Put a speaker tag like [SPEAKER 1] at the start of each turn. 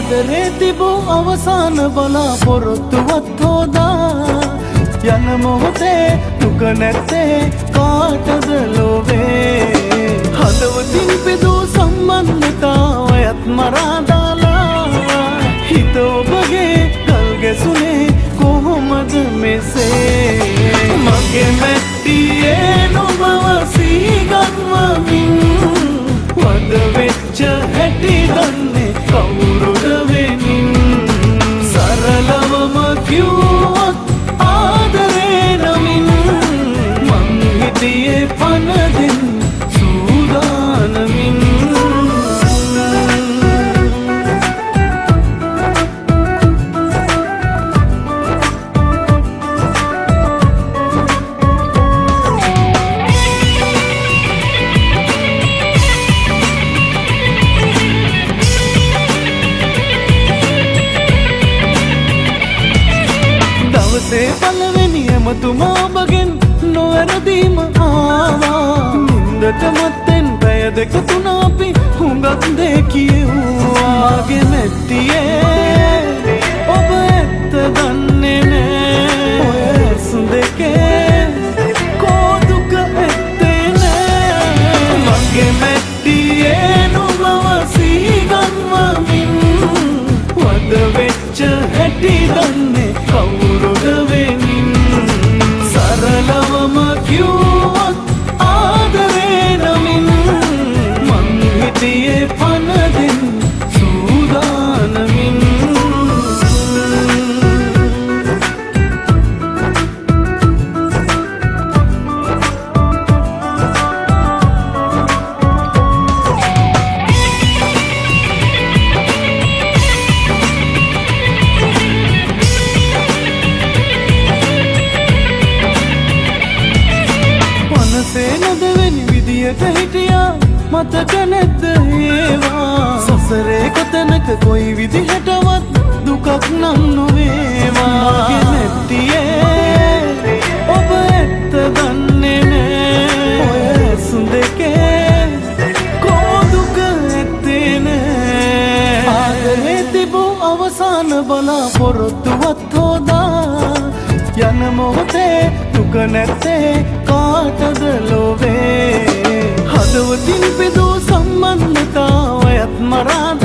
[SPEAKER 1] ආදරේ තිබූ අවසාන බලාපොරොත්තුවත් හොදා යන මොහොතේ දුක නැත්තේ කාටද ලෝවේ හදවතින් පිදූ සම්බන්ධතාවයත් මරා දාලා හිත ඔබගේ ගල් ගැසුනේ කොහොමද මෙසේ මගේ මැට්ටියේ නුඹව සීගන්වමින් වද වෙච්ච හැටි දන්නේ කවුරුද වෙනින් සරලවම කිව්වොත් ආදරේ නමින් මං හිටියේ පනදින් සූදානමින් දවසේ පළවෙනි එමතුමා ඔබගෙන් නොවැරදීම ආවා නින්දට මත්තෙන් පැය දෙක තුන අපි හුඟක් දේ කියෙව්වාගේ මැට්ටියේ ඔබ ඇත්ත දන්නේ නෑ ඔය ඇසු දෙකේ කෝ දුක ඇත්තේ නෑ මගේ මැට්ටියේ නුඹව සීගන්වමින් වද වෙච්ච හැටි දන්නේ කවුරුද වෙනින් සරලවම කිව්වොත් ආදරේ නමින් මං හිටියේ පනදින් සූදානමින් නොදෙවෙනි විදියට හිටියා මතක නැද්ද ඒවා සසරේ කොතැනක කොයි විදිහටවත් දුකක් නම් නොවේවා මගේ මැට්ටියේ ඔබ ඇත්ත දන්නේ නෑ ඔය ඇසු දෙකේ කෝ දුක ඇත්තේ නෑ ආදරේ තිබූ අවසාන බලාපොරොත්තුවත් හොදා යන මොහොතේ දුක නැත්තේ කාටද ලෝවේ හදවතින් පිදූ සම්බන්ධතාවයත් මරා